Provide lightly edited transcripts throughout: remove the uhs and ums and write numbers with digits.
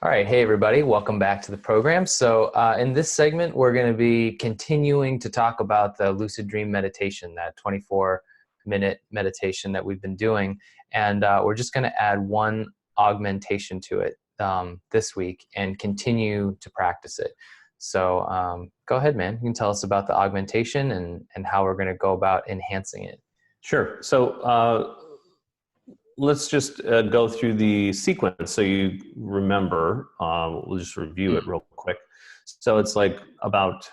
All right. Hey, everybody. Welcome back to the program. So in this segment, we're going to be continuing to talk about the lucid dream meditation, that 24-minute meditation that we've been doing. And we're just going to add one augmentation to it this week and continue to practice it. So go ahead, man. You can tell us about the augmentation and how we're going to go about enhancing it. Sure. So let's just go through the sequence so you remember. We'll just review it real quick. So it's like about,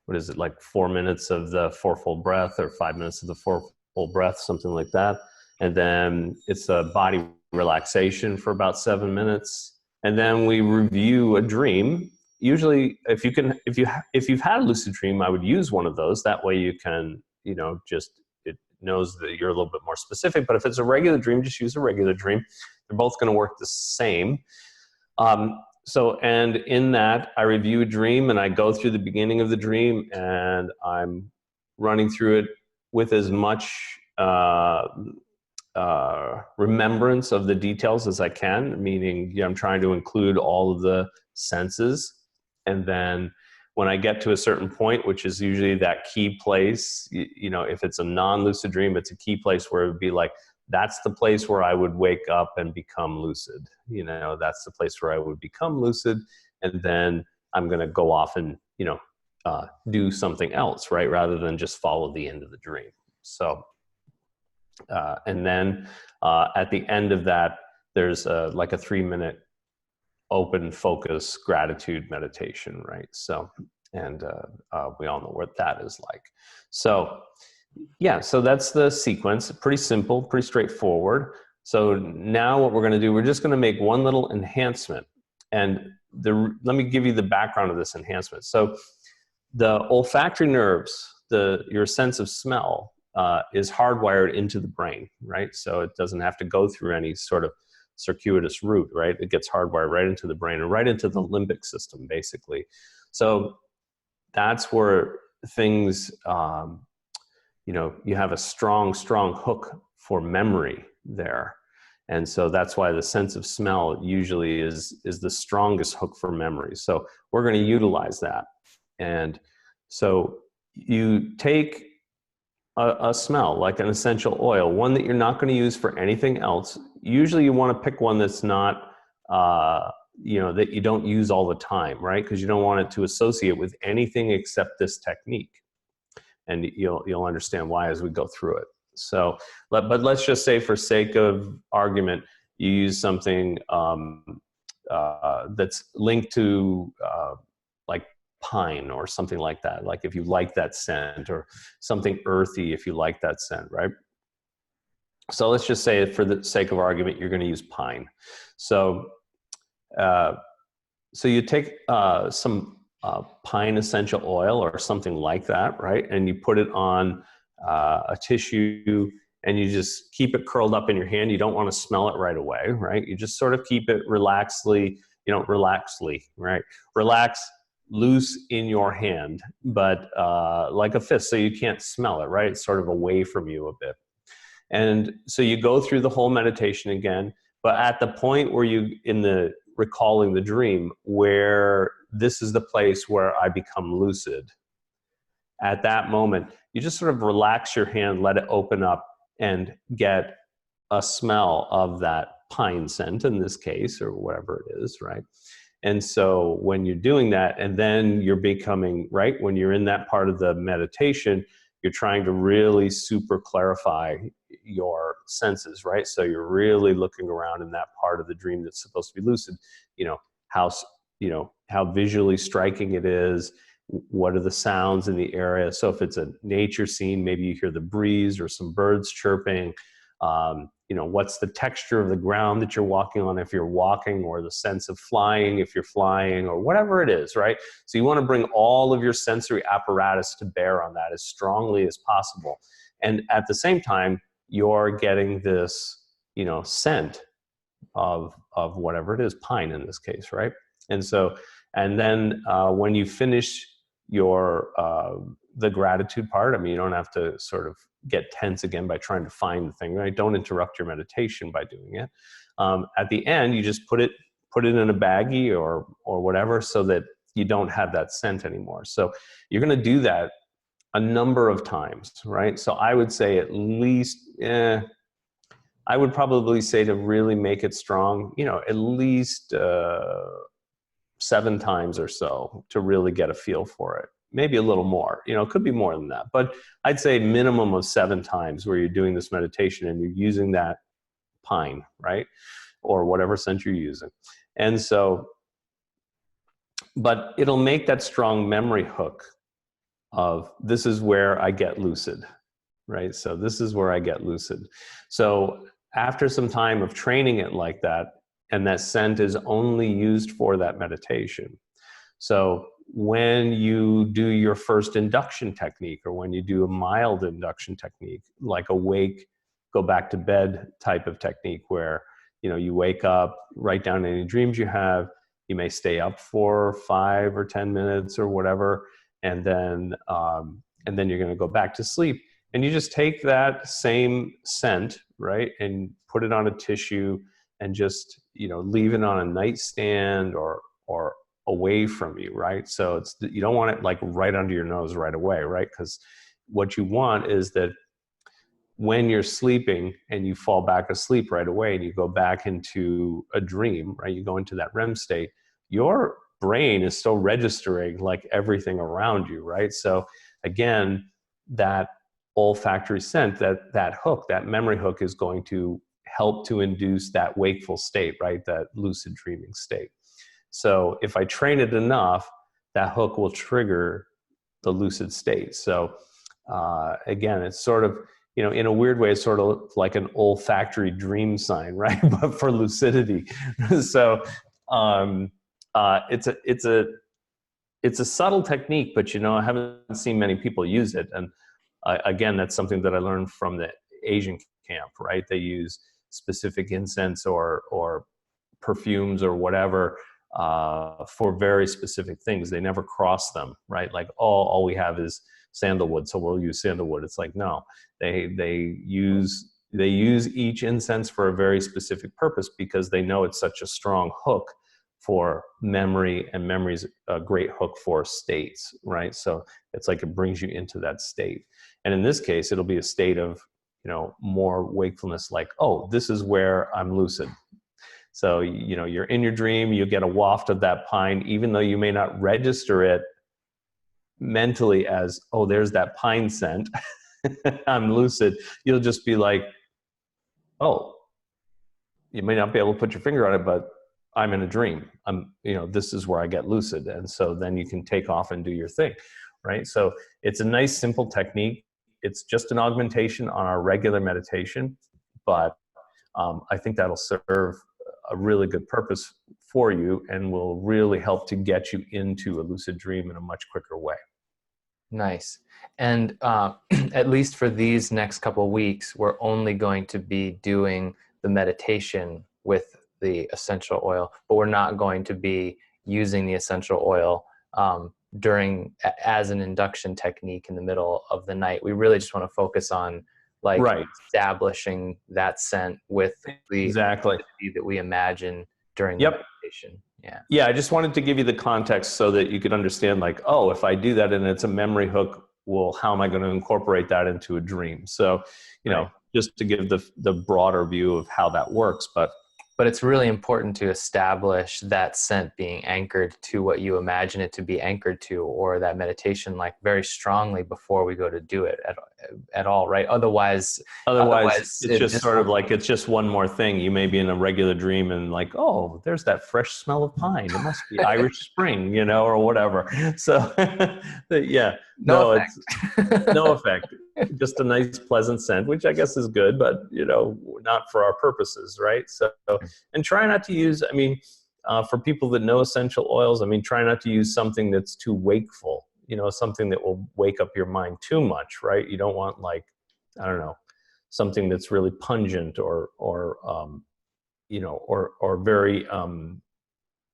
what is it, like 4 minutes of the fourfold breath or 5 minutes of the fourfold breath, something like that. And then it's a body relaxation for about 7 minutes. And then we review a dream. Usually, if you've had a lucid dream, I would use one of those. That way you can, it knows that you're a little bit more specific. But if it's a regular dream, just use a regular dream. They're both going to work the same. And in that, I review a dream and I go through the beginning of the dream and I'm running through it with as much remembrance of the details as I can, meaning I'm trying to include all of the senses. And then when I get to a certain point, which is usually that key place, if it's a non-lucid dream, it's a key place where it would be like, that's the place where I would wake up and become lucid. That's the place where I would become lucid. And then I'm going to go off and, do something else, right? Rather than just follow the end of the dream. So, and then at the end of that, there's like a 3-minute open focus gratitude meditation, right? So, and we all know what that is like. So, yeah, so that's the sequence. Pretty simple, pretty straightforward. So now what we're going to do, we're just going to make one little enhancement. And let me give you the background of this enhancement. So the olfactory nerves, your sense of smell, is hardwired into the brain, right? So it doesn't have to go through any sort of circuitous route, right? It gets hardwired right into the brain and right into the limbic system, basically. So that's where things, you have a strong hook for memory there. And so that's why the sense of smell usually is the strongest hook for memory. So we're going to utilize that. And so you take a smell, like an essential oil, one that you're not going to use for anything else. Usually you want to pick one that's not, that you don't use all the time, right? Because you don't want it to associate with anything except this technique. And you'll understand why as we go through it. So, but let's just say for sake of argument, you use something that's linked to like pine or something like that. Like if you like that scent, or something earthy if you like that scent, right? So let's just say for the sake of argument, you're going to use pine. So, so you take some pine essential oil or something like that, right? And you put it on a tissue and you just keep it curled up in your hand. You don't want to smell it right away, right? You just sort of keep it relaxly, right? Relax, loose in your hand, but like a fist, so you can't smell it, right? It's sort of away from you a bit. And so you go through the whole meditation again, but at the point where recalling the dream, where this is the place where I become lucid. At that moment, you just sort of relax your hand, let it open up, and get a smell of that pine scent in this case, or whatever it is, right? And so when you're doing that, and then you're becoming, right, when you're in that part of the meditation, you're trying to really super clarify your senses, right? So you're really looking around in that part of the dream that's supposed to be lucid, how visually striking it is, what are the sounds in the area. So if it's a nature scene, maybe you hear the breeze or some birds chirping, what's the texture of the ground that you're walking on if you're walking, or the sense of flying if you're flying, or whatever it is, right? So you want to bring all of your sensory apparatus to bear on that as strongly as possible. And at the same time, you're getting this, scent of whatever it is, pine in this case, right? And so, and then when you finish your the gratitude part, you don't have to sort of get tense again by trying to find the thing, right? Don't interrupt your meditation by doing it. At the end, you just put it put it in a baggie or whatever, so that you don't have that scent anymore. So you're going to do that a number of times, right? So I would say at least, I would probably say, to really make it strong, at least 7 times or so to really get a feel for it. Maybe a little more, it could be more than that, but I'd say minimum of 7 times where you're doing this meditation and you're using that pine, right? Or whatever scent you're using. And so, but it'll make that strong memory hook of, this is where I get lucid, right? So this is where I get lucid. So after some time of training it like that, and that scent is only used for that meditation. So when you do your first induction technique, or when you do a mild induction technique, like a wake, go back to bed type of technique, where, you wake up, write down any dreams you have, you may stay up for 5 or 10 minutes or whatever, and then you're going to go back to sleep. And you just take that same scent, right, and put it on a tissue and just, leave it on a nightstand or away from you, right? So you don't want it like right under your nose right away, right? Because what you want is that when you're sleeping and you fall back asleep right away and you go back into a dream, right? You go into that REM state, your brain is still registering like everything around you, right? So again, that olfactory scent, that hook, that memory hook, is going to help to induce that wakeful state, right? That lucid dreaming state. So if I train it enough, that hook will trigger the lucid state. So again, it's sort of, in a weird way, it's sort of like an olfactory dream sign, right? But for lucidity. So it's a subtle technique, but I haven't seen many people use it. And again, that's something that I learned from the Asian camp, right? They use specific incense or perfumes or whatever for very specific things. They never cross them, right? Like, all we have is sandalwood, so we'll use sandalwood. It's like, no, they use each incense for a very specific purpose, because they know it's such a strong hook for memory, and memory's a great hook for states, right? So it's like it brings you into that state. And in this case, it'll be a state of, more wakefulness, like, oh, this is where I'm lucid. So, you're in your dream, you get a waft of that pine, even though you may not register it mentally as, oh, there's that pine scent, I'm lucid. You'll just be like, oh, you may not be able to put your finger on it, but I'm in a dream. This is where I get lucid. And so then you can take off and do your thing, right? So it's a nice, simple technique. It's just an augmentation on our regular meditation, but I think that'll serve a really good purpose for you and will really help to get you into a lucid dream in a much quicker way. Nice. And at least for these next couple of weeks, we're only going to be doing the meditation with the essential oil, but we're not going to be using the essential oil as an induction technique in the middle of the night. We really just want to focus on establishing that scent with the exactly that we imagine during the meditation. Yeah, I just wanted to give you the context so that you could understand, like, oh, if I do that and it's a memory hook, well, how am I going to incorporate that into a dream? So, just to give the broader view of how that works. But it's really important to establish that scent being anchored to what you imagine it to be anchored to, or that meditation, like, very strongly before we go to do it at all, right? Otherwise it's just sort of like, it's just one more thing. You may be in a regular dream and like, oh, there's that fresh smell of pine. It must be Irish Spring, or whatever. So no effect. It's no effect. Just a nice, pleasant scent, which I guess is good, but, not for our purposes, right? So, and try not to use, for people that know essential oils, try not to use something that's too wakeful, something that will wake up your mind too much, right? You don't want, like, I don't know, something that's really pungent or very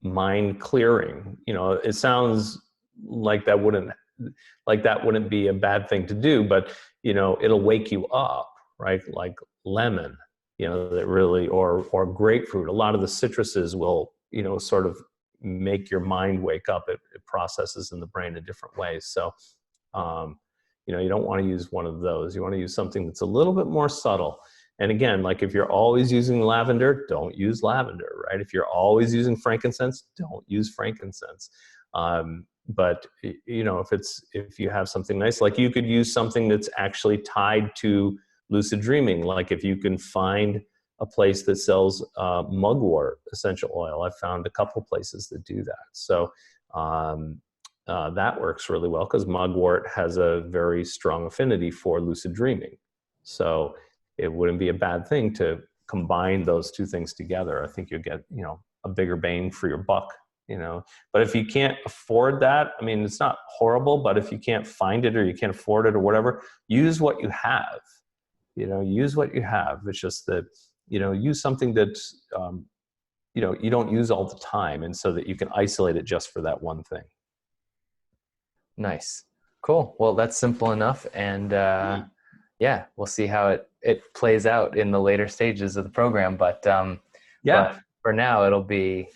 mind clearing. It sounds like that wouldn't be a bad thing to do, but it'll wake you up, right? Like lemon, that really, or grapefruit. A lot of the citruses will sort of make your mind wake up. It processes in the brain in different ways. So, you don't want to use one of those. You want to use something that's a little bit more subtle. And again, like if you're always using lavender, don't use lavender, right? If you're always using frankincense, don't use frankincense. But if you have something nice, like you could use something that's actually tied to lucid dreaming. Like if you can find a place that sells mugwort essential oil. I've found a couple places that do that. So that works really well because mugwort has a very strong affinity for lucid dreaming. So it wouldn't be a bad thing to combine those two things together. I think you'll get, a bigger bang for your buck, But if you can't afford that, I mean, it's not horrible, but if you can't find it or you can't afford it or whatever, use what you have. Use what you have. It's just that, use something that, you don't use all the time, and so that you can isolate it just for that one thing. Nice. Cool. Well, that's simple enough. And yeah, we'll see how it plays out in the later stages of the program. But but for now, it'll be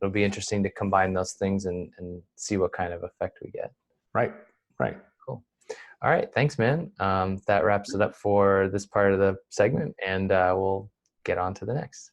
interesting to combine those things and see what kind of effect we get. Right. Cool. All right. Thanks, man. That wraps it up for this part of the segment, and we'll get on to the next.